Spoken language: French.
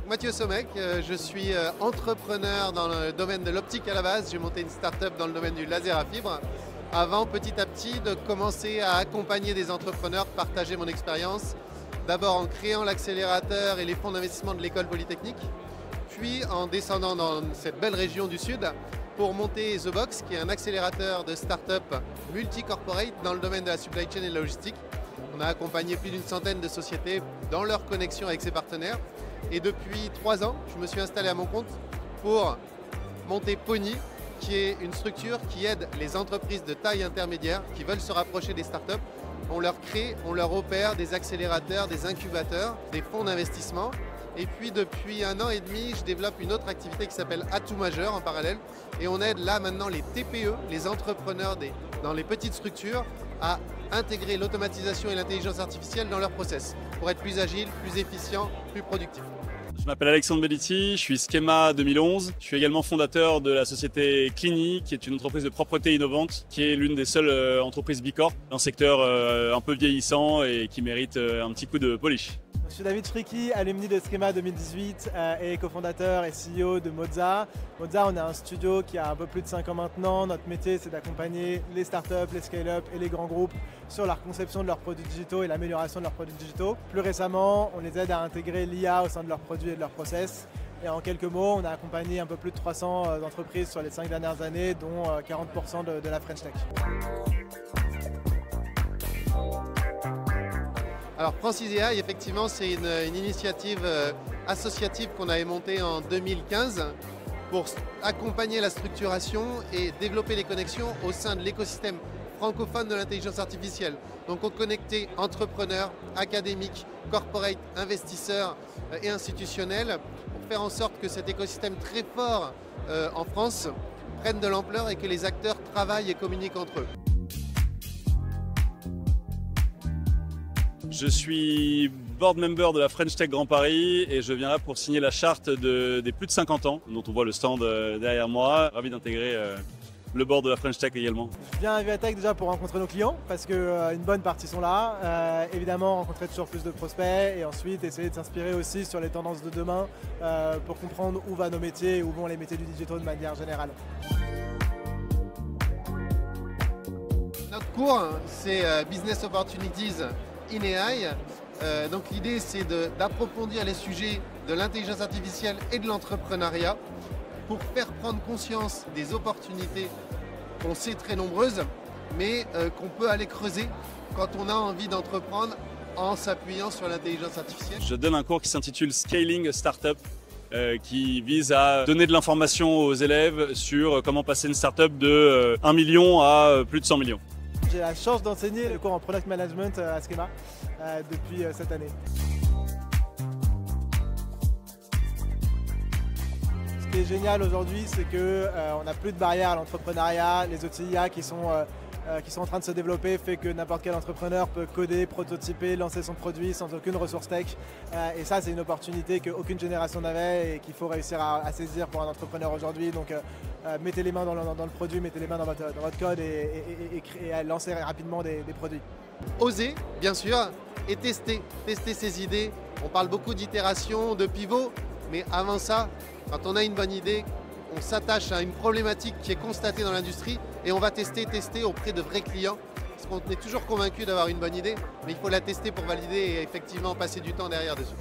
Mathieu Sommek, je suis entrepreneur dans le domaine de l'optique à la base. J'ai monté une start-up dans le domaine du laser à fibre avant petit à petit de commencer à accompagner des entrepreneurs, partager mon expérience, d'abord en créant l'accélérateur et les fonds d'investissement de l'école polytechnique, puis en descendant dans cette belle région du Sud pour monter The Box, qui est un accélérateur de start-up multi-corporate dans le domaine de la supply chain et de la logistique. On a accompagné plus d'une centaine de sociétés dans leur connexion avec ses partenaires. Et depuis 3 ans, je me suis installé à mon compte pour monter Pony, qui est une structure qui aide les entreprises de taille intermédiaire qui veulent se rapprocher des startups. On leur crée, on leur opère des accélérateurs, des incubateurs, des fonds d'investissement. Et puis depuis 1 an et demi, je développe une autre activité qui s'appelle Atout Majeur en parallèle. Et on aide là maintenant les TPE, les entrepreneurs dans les petites structures, à intégrer l'automatisation et l'intelligence artificielle dans leur process pour être plus agile, plus efficient, plus productif. Je m'appelle Alexandre Bellitti, je suis Schema 2011. Je suis également fondateur de la société Clini, qui est une entreprise de propreté innovante, qui est l'une des seules entreprises Bicorp, dans un secteur un peu vieillissant et qui mérite un petit coup de polish. Je suis David Fricki, alumni de Schema 2018 et cofondateur et CEO de Moza. Moza, on a un studio qui a un peu plus de 5 ans maintenant. Notre métier, c'est d'accompagner les startups, les scale-up et les grands groupes sur la conception de leurs produits digitaux et l'amélioration de leurs produits digitaux. Plus récemment, on les aide à intégrer l'IA au sein de leurs produits et de leurs process. Et en quelques mots, on a accompagné un peu plus de 300 entreprises sur les 5 dernières années, dont 40% de la French Tech. Alors FranceISEA, effectivement, c'est une initiative associative qu'on avait montée en 2015 pour accompagner la structuration et développer les connexions au sein de l'écosystème francophone de l'intelligence artificielle. Donc on connectait entrepreneurs, académiques, corporate, investisseurs et institutionnels pour faire en sorte que cet écosystème très fort en France prenne de l'ampleur et que les acteurs travaillent et communiquent entre eux. Je suis board member de la French Tech Grand Paris et je viens là pour signer la charte des plus de 50 ans, dont on voit le stand derrière moi. Ravi d'intégrer le board de la French Tech également. Je viens à Vivatech déjà pour rencontrer nos clients parce qu'une bonne partie sont là. Évidemment, rencontrer toujours plus de prospects et ensuite essayer de s'inspirer aussi sur les tendances de demain pour comprendre où vont nos métiers et où vont les métiers du digital de manière générale. Notre cours, c'est Business Opportunities in AI. Donc l'idée, c'est d'approfondir les sujets de l'intelligence artificielle et de l'entrepreneuriat pour faire prendre conscience des opportunités qu'on sait très nombreuses, mais qu'on peut aller creuser quand on a envie d'entreprendre en s'appuyant sur l'intelligence artificielle. Je donne un cours qui s'intitule Scaling a Startup, qui vise à donner de l'information aux élèves sur comment passer une startup de 1 million à plus de 100 millions. J'ai la chance d'enseigner le cours en Product Management à Schema depuis cette année. Ce qui est génial aujourd'hui, c'est qu'on n'a plus de barrières à l'entrepreneuriat. Les outils IA qui sont en train de se développer fait que n'importe quel entrepreneur peut coder, prototyper, lancer son produit sans aucune ressource tech. Et ça, c'est une opportunité qu'aucune génération n'avait et qu'il faut réussir à saisir pour un entrepreneur aujourd'hui. Donc mettez les mains dans le produit, mettez les mains dans votre code et lancez rapidement des produits. Oser, bien sûr, et tester ses idées. On parle beaucoup d'itération, de pivot, mais avant ça, quand on a une bonne idée, on s'attache à une problématique qui est constatée dans l'industrie et on va tester auprès de vrais clients. Parce qu'on est toujours convaincu d'avoir une bonne idée, mais il faut la tester pour valider et effectivement passer du temps derrière dessus.